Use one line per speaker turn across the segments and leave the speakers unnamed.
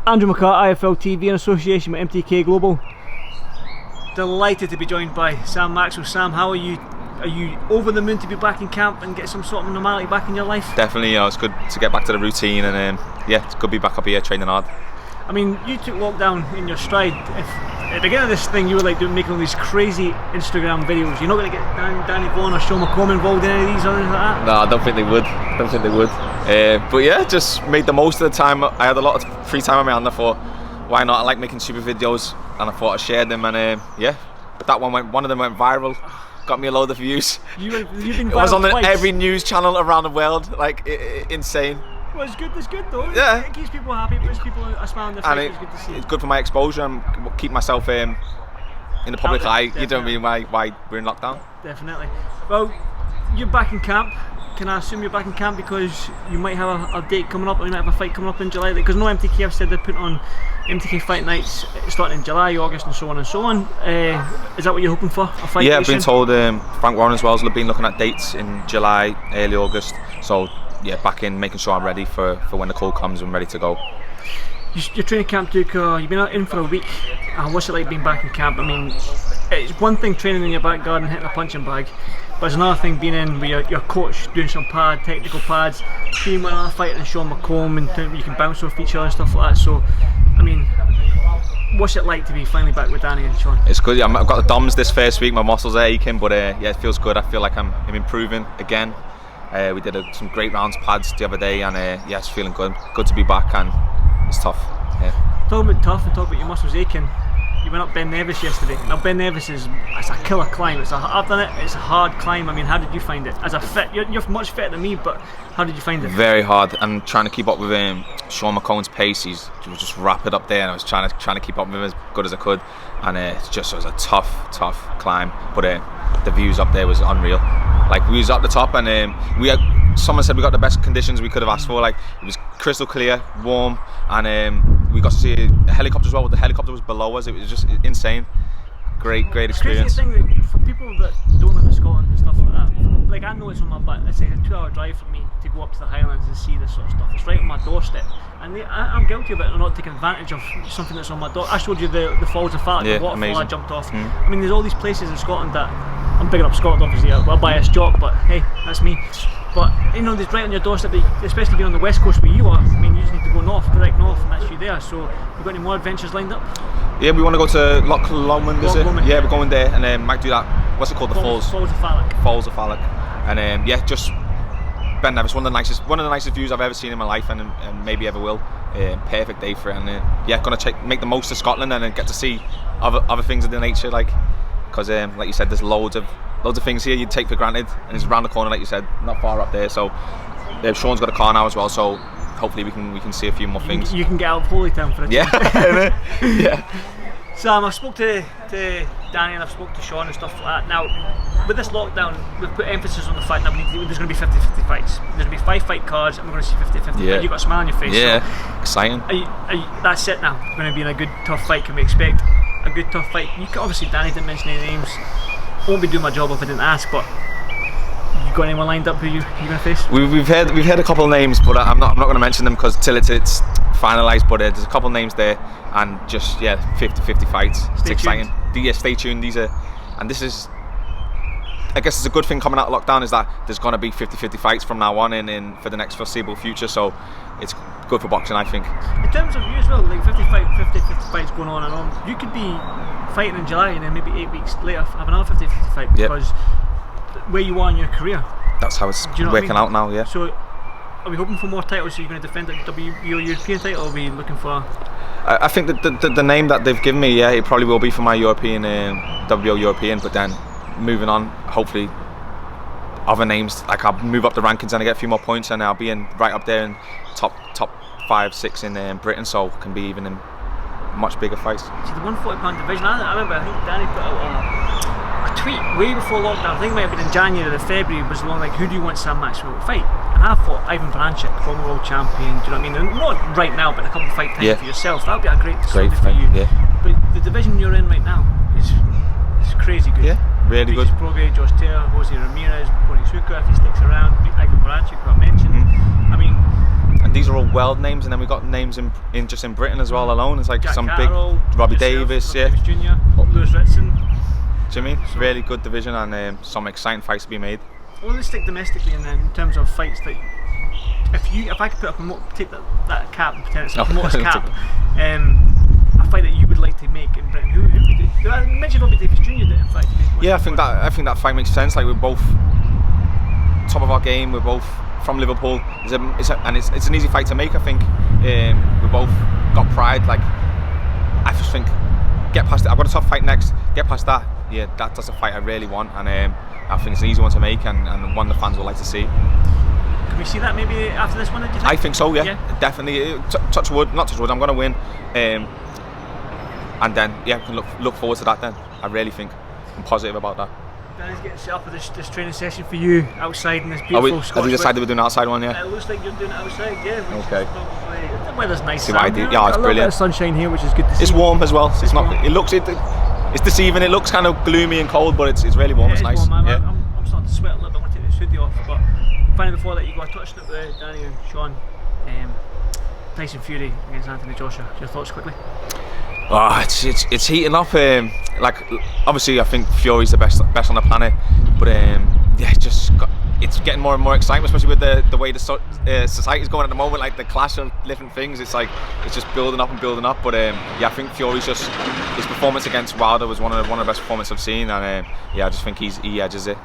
Andrew McCART, IFL TV in association with MTK Global. Delighted to be joined by Sam Maxwell. Sam, how are you? Are you over the moon to be back in camp and get some sort of normality back in your life?
Definitely, it's good to get back to the routine, and yeah, it's good to be back up here training hard.
I mean, you took lockdown in your stride. At the beginning of this thing, you were like making all these crazy Instagram videos. You're not going to get Danny Vaughan or Sean McComb involved in any of these or anything like that?
No, I don't think they would. But yeah, just made the most of the time. I had a lot of free time on my hand. I thought, why not? I like making super videos, and I thought I'd share them. And yeah, one of them went viral. Got me a load of views.
You've been
it was on
twice.
Every news channel around the world, like insane.
Well, it's good though.
Yeah.
It keeps people happy, it puts people a smile on their face. It's good to see.
It's good for my exposure and keep myself in the public eye.
Definitely.
You know what I mean? Why we're in lockdown?
Definitely. Well, you're back in camp. Can I assume you're back in camp because you might have a date coming up, or you might have a fight coming up in July? Because no MTK have said they're putting on MTK fight nights starting in July, August, and so on and so on. Is that what you're hoping for? A fight?
Yeah, I've been told Frank Warren as well has been looking at dates in July, early August. So yeah, back in, making sure I'm ready for when the call comes and ready to go.
Your training camp took, you've been in for a week. What's it like being back in camp? I mean, it's one thing training in your back garden, hitting a punching bag, but it's another thing being in with your coach, doing some technical pads, being with another fighter and Sean McComb, and you can bounce off each other and stuff like that. So, I mean, what's it like to be finally back with Danny and Sean?
It's good. I've got the DOMs this first week. My muscles are aching, but yeah, it feels good. I feel like I'm improving again. We did some great rounds pads the other day, and yeah, it's feeling good. Good to be back, and it's tough. Yeah.
Talking about tough and talking about your muscles aching, you went up Ben Nevis yesterday. Now Ben Nevis it's a killer climb. I've done it. It's a hard climb. I mean, how did you find it? As a fit, you're much fitter than me, but how did you find it?
Very hard, and trying to keep up with Sean McComb's pace. He was just rapid up there, and I was trying to keep up with him as good as I could. And it was a tough climb, but the views up there was unreal. Like, we was up the top, and someone said we got the best conditions we could have asked for. Like, it was crystal clear, warm, and we got to see a helicopter as well. The helicopter was below us. It was just insane. Great experience.
The craziest thing that for people that don't live in Scotland and stuff like that, like I know it's on my butt. Let's say a 2-hour drive for me to go up to the Highlands and see this sort of stuff. It's right on my doorstep, and I'm guilty of it and not taking advantage of something that's on my door. I showed you the Falls of Fallock, the waterfall I jumped off. I mean, there's all these places in Scotland that I'm bigging up Scotland, obviously. I'm a biased jock, but hey, that's me. But you know, there's right on your doorstep, especially being on the west coast where you are. I mean, you just need to go direct north, and that's you there. So, you got any more adventures lined up?
Yeah, we want to go to Loch Lomond, is it? Yeah, we're going there, and might do that. What's it called? The Falls.
Falls of Fallock.
Falls of Fallock, and yeah, just Ben Nevis, one of the nicest views I've ever seen in my life, and maybe ever will. Perfect day for it, and yeah, gonna make the most of Scotland and get to see other things in the nature, like like you said, there's loads of things here you'd take for granted, and it's around the corner, like you said, not far up there. So Sean's got a car now as well, so hopefully we can see a few more things.
You can get out of Holytown for a
yeah. Yeah.
Sam, I've spoke to Danny and I've spoke to Sean and stuff like that. Now, with this lockdown, we've put emphasis on the fact that there's going to be 50-50 fights. There's going to be 5 fight cards, and we're going to see 50-50.
Yeah.
You've got a smile on your face.
Yeah,
so
exciting.
That's it now. It's going to be in a good tough fight. Can we expect a good tough fight? Obviously, Danny didn't mention any names. Won't be doing my job if I didn't ask, but you got anyone lined up who you're going to face?
We've heard a couple of names, but I'm not going to mention them because till it's finalised. But there's a couple of names there, and just 50-50 fights. It's exciting. Stay tuned. This is, I guess, it's a good thing coming out of lockdown, is that there's going to be 50-50 fights from now on in for the next foreseeable future. So it's good for boxing, I think.
In terms of you as well, like 50 fights going on and on, you could be fighting in July and then maybe 8 weeks later have another 50-50 fight because where you are in your career.
That's how it's working out now, yeah.
So are we hoping for more titles? So you're going to defend your European title, or are we looking for?
I think that the name that they've given me, it probably will be for my European, WBO European, but then moving on, hopefully other names, like I'll move up the rankings and I get a few more points, and I'll be right up there in top 5-6 in Britain, so can be even in much bigger fights.
See, the 140-pound division, I remember, I think Danny put out a tweet way before lockdown, I think it might have been in January or February, was along like, who do you want Sam Maxwell to fight? And I thought Ivan Branchik, former world champion, do you know what I mean? And not right now, but in a couple of fight times for yourself. That would be a great fight for you. Yeah. But the division you're in right now is crazy good.
Yeah, really good.
Prograis, Josh Taylor, Jose Ramirez, Bonisuka, if he sticks around, Ivan Branchik, who I mentioned. I mean,
and these are all world names, and then we've got names in Britain as well alone. It's like
Jack
some
Catterall,
big Robbie
yourself,
Davies,
Robbie Davies Jr., Lewis Ritson.
Do you mean? Really good division, and some exciting fights to be made.
Well, let's stick domestically in terms of fights that if I could put take that cap and pretend it's a promoter's cap, a fight that you would like to make in Britain. Who would you? I mentioned Robbie Davies Jr. That in fact.
Yeah, I think that fight makes sense. Like, we're both top of our game. We're both from Liverpool. It's an easy fight to make. I think we both got pride. Like, I just think get past it. I've got a tough fight next. Get past that. Yeah, that's a fight I really want, and I think it's an easy one to make, and one the fans will like to see.
Can we see that maybe after this one? Do you think?
I think so. Yeah. Definitely. Touch wood, not touch wood. I'm going to win, and then we can look forward to that. Then I really think I'm positive about that.
Danny's getting set up for this training session for you outside in this beautiful Scottish.
Have you decided we're doing an outside one? Yeah.
It looks like you're doing it outside. Yeah.
Okay.
The weather's nice.
See what I did. Yeah, it's
a
brilliant.
Bit of sunshine here, which is good to see.
It's warm as well. It's not.
Warm.
It looks. It's deceiving. It looks kind of gloomy and cold, but it's really warm. It's nice.
Warm,
yeah.
I'm starting to sweat a little bit. I want to take this hoodie off, but finally before that, you got a touch up with Danny and Sean. Tyson Fury against Anthony Joshua. Your thoughts quickly?
Oh, it's heating up. Like, obviously, I think Fury's the best on the planet, but it's getting more and more excitement, especially with the way the society's going at the moment. Like, the clash of different things, it's just building up and building up. But I think Fury's his performance against Wilder was one of the best performances I've seen, and I just think he edges it.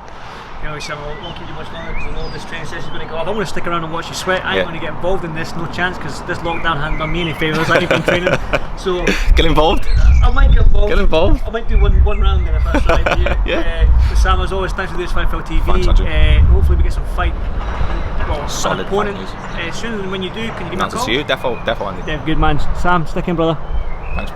You know, Sam, I won't keep you much longer because I know this training session is going to go off. I'm going to stick around and watch you sweat. I ain't going to get involved in this, no chance, because this lockdown hasn't done me any favours. I've been training, so
get involved.
I might get involved.
Get involved.
I might do one round then if that's right with you.
Yeah.
Sam, as always, thanks for doing this Fight Phil TV.
Thanks,
hopefully we get some fight.
Solid
opponent.
Fight
Soon, when you do, can you give me a call?
To see you, defo, Andy.
Yeah, good man. Sam, stick in, brother.
Thanks.